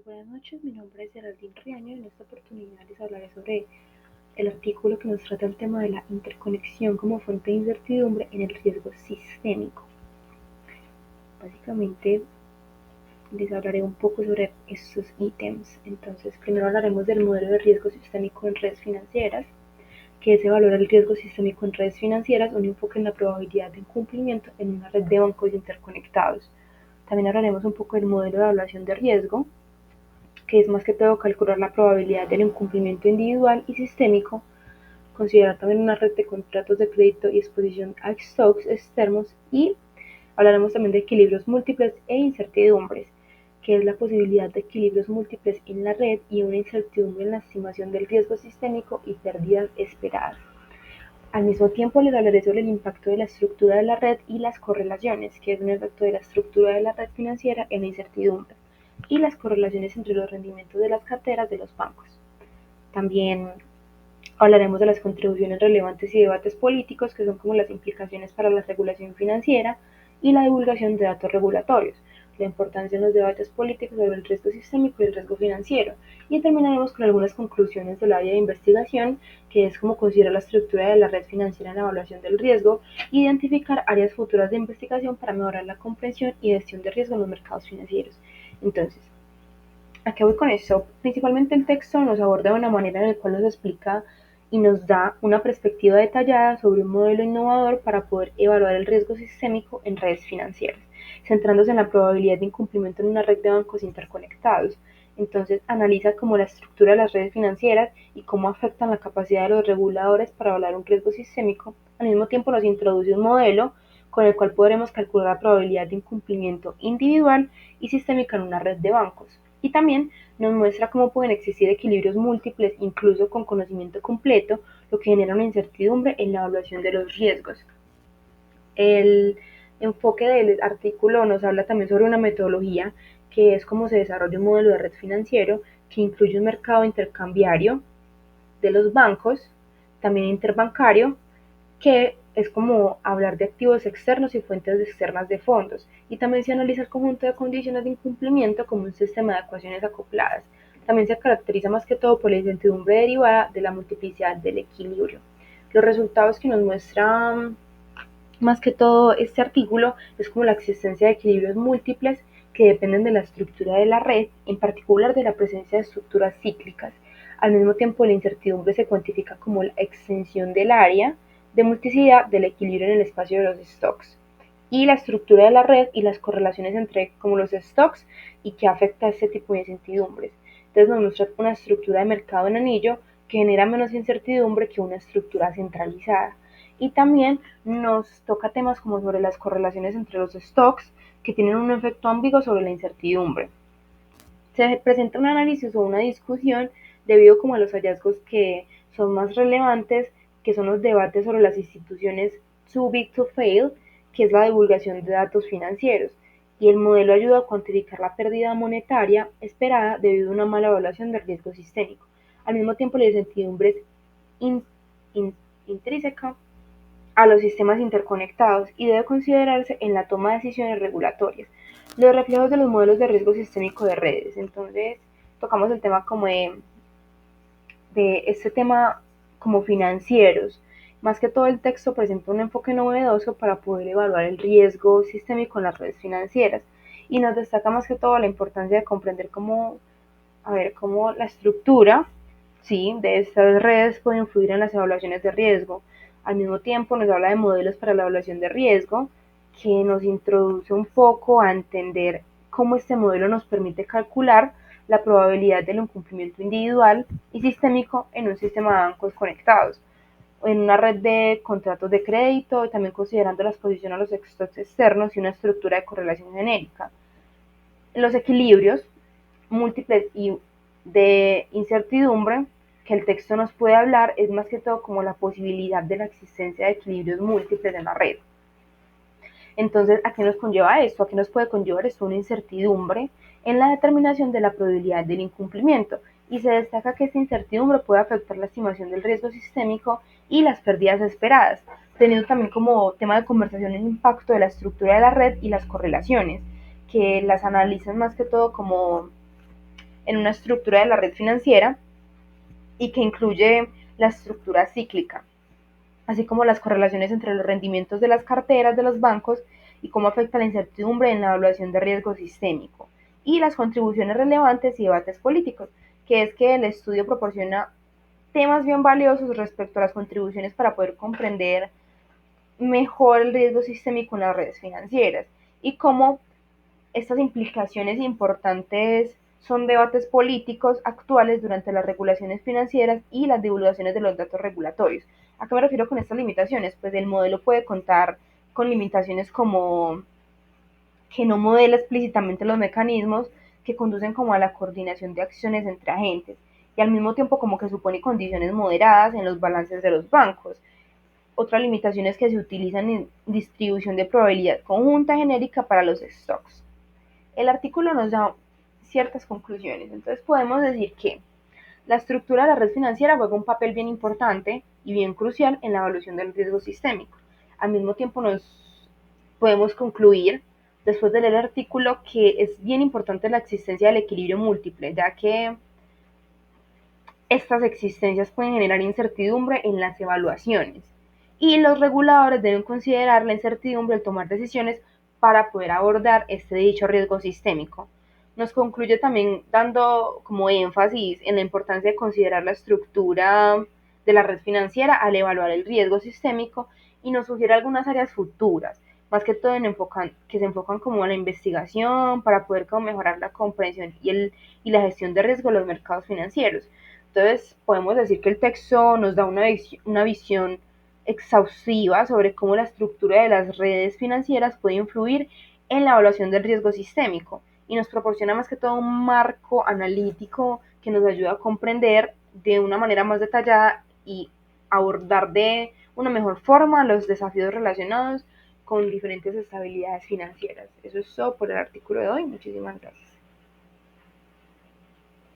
Muy buenas noches, mi nombre es Geraldine Riaño y en esta oportunidad les hablaré sobre el artículo que nos trata el tema de la interconexión como fuente de incertidumbre en el riesgo sistémico. Básicamente les hablaré un poco sobre estos ítems. Entonces, primero hablaremos del modelo de riesgo sistémico en redes financieras, que es evaluar el riesgo sistémico en redes financieras, un enfoque en la probabilidad de incumplimiento en una red de bancos interconectados. También hablaremos un poco del modelo de evaluación de riesgo, que es más que todo calcular la probabilidad del incumplimiento individual y sistémico, considerar también una red de contratos de crédito y exposición a stocks externos, y hablaremos también de equilibrios múltiples e incertidumbres, que es la posibilidad de equilibrios múltiples en la red y una incertidumbre en la estimación del riesgo sistémico y pérdidas esperadas. Al mismo tiempo les hablaré sobre el impacto de la estructura de la red y las correlaciones, que es un efecto de la estructura de la red financiera en la incertidumbre, y las correlaciones entre los rendimientos de las carteras de los bancos. También hablaremos de las contribuciones relevantes y debates políticos, que son como las implicaciones para la regulación financiera y la divulgación de datos regulatorios, la importancia en los debates políticos sobre el riesgo sistémico y el riesgo financiero, y terminaremos con algunas conclusiones del área de investigación, que es como considerar la estructura de la red financiera en la evaluación del riesgo, e identificar áreas futuras de investigación para mejorar la comprensión y gestión de riesgo en los mercados financieros. Entonces, ¿a qué voy con esto? Principalmente el texto nos aborda de una manera en la cual nos explica y nos da una perspectiva detallada sobre un modelo innovador para poder evaluar el riesgo sistémico en redes financieras, centrándose en la probabilidad de incumplimiento en una red de bancos interconectados. Entonces analiza cómo la estructura de las redes financieras y cómo afectan la capacidad de los reguladores para evaluar un riesgo sistémico. Al mismo tiempo nos introduce un modelo con el cual podremos calcular la probabilidad de incumplimiento individual y sistémica en una red de bancos. Y también nos muestra cómo pueden existir equilibrios múltiples, incluso con conocimiento completo, lo que genera una incertidumbre en la evaluación de los riesgos. El enfoque del artículo nos habla también sobre una metodología, que es cómo se desarrolla un modelo de red financiero, que incluye un mercado intercambiario de los bancos, también interbancario, que es como hablar de activos externos y fuentes externas de fondos, y también se analiza el conjunto de condiciones de incumplimiento como un sistema de ecuaciones acopladas. También se caracteriza más que todo por la incertidumbre derivada de la multiplicidad del equilibrio. Los resultados que nos muestran más que todo este artículo es como la existencia de equilibrios múltiples que dependen de la estructura de la red, en particular de la presencia de estructuras cíclicas. Al mismo tiempo, la incertidumbre se cuantifica como la extensión del área de multiplicidad del equilibrio en el espacio de los stocks, y la estructura de la red y las correlaciones entre como los stocks y qué afecta a este tipo de incertidumbres. Entonces nos muestra una estructura de mercado en anillo que genera menos incertidumbre que una estructura centralizada. Y también nos toca temas como sobre las correlaciones entre los stocks, que tienen un efecto ambiguo sobre la incertidumbre. Se presenta un análisis o una discusión debido como a los hallazgos que son más relevantes, que son los debates sobre las instituciones too big to fail, que es la divulgación de datos financieros, y el modelo ayuda a cuantificar la pérdida monetaria esperada debido a una mala evaluación del riesgo sistémico. Al mismo tiempo, la incertidumbre es in, in, intrínseca a los sistemas interconectados y debe considerarse en la toma de decisiones regulatorias. Los reflejos de los modelos de riesgo sistémico de redes. Entonces, tocamos el tema como de este tema como financieros. Más que todo, el texto presenta un enfoque novedoso para poder evaluar el riesgo sistémico en las redes financieras, y nos destaca más que todo la importancia de comprender cómo la estructura, ¿sí?, de estas redes puede influir en las evaluaciones de riesgo. Al mismo tiempo nos habla de modelos para la evaluación de riesgo, que nos introduce un poco a entender cómo este modelo nos permite calcular la probabilidad del incumplimiento individual y sistémico en un sistema de bancos conectados, en una red de contratos de crédito, también considerando la exposición a los stocks externos y una estructura de correlación genérica. Los equilibrios múltiples y de incertidumbre que el texto nos puede hablar es más que todo como la posibilidad de la existencia de equilibrios múltiples en la red. Entonces, ¿a qué nos conlleva esto? ¿A qué nos puede conllevar esto? Una incertidumbre en la determinación de la probabilidad del incumplimiento, y se destaca que esta incertidumbre puede afectar la estimación del riesgo sistémico y las pérdidas esperadas, teniendo también como tema de conversación el impacto de la estructura de la red y las correlaciones, que las analizan más que todo como en una estructura de la red financiera y que incluye la estructura cíclica, así como las correlaciones entre los rendimientos de las carteras de los bancos y cómo afecta la incertidumbre en la evaluación de riesgo sistémico, y las contribuciones relevantes y debates políticos, que es que el estudio proporciona temas bien valiosos respecto a las contribuciones para poder comprender mejor el riesgo sistémico en las redes financieras y cómo estas implicaciones importantes son debates políticos actuales durante las regulaciones financieras y las divulgaciones de los datos regulatorios. ¿A qué me refiero con estas limitaciones? Pues el modelo puede contar con limitaciones como que no modela explícitamente los mecanismos que conducen como a la coordinación de acciones entre agentes y al mismo tiempo como que supone condiciones moderadas en los balances de los bancos. Otra limitación es que se utilizan en distribución de probabilidad conjunta genérica para los stocks. El artículo nos da ciertas conclusiones, entonces podemos decir que la estructura de la red financiera juega un papel bien importante y bien crucial en la evaluación del riesgo sistémico. Al mismo tiempo nos podemos concluir, después de leer el artículo, que es bien importante la existencia del equilibrio múltiple, ya que estas existencias pueden generar incertidumbre en las evaluaciones y los reguladores deben considerar la incertidumbre al tomar decisiones para poder abordar este dicho riesgo sistémico. Nos concluye también dando como énfasis en la importancia de considerar la estructura de la red financiera al evaluar el riesgo sistémico y nos sugiere algunas áreas futuras, más que todo que se enfocan como a la investigación para poder como mejorar la comprensión y la gestión de riesgo de los mercados financieros. Entonces, podemos decir que el texto nos da una visión exhaustiva sobre cómo la estructura de las redes financieras puede influir en la evaluación del riesgo sistémico y nos proporciona más que todo un marco analítico que nos ayuda a comprender de una manera más detallada y abordar de una mejor forma los desafíos relacionados con diferentes estabilidades financieras. Eso es todo por el artículo de hoy. Muchísimas gracias.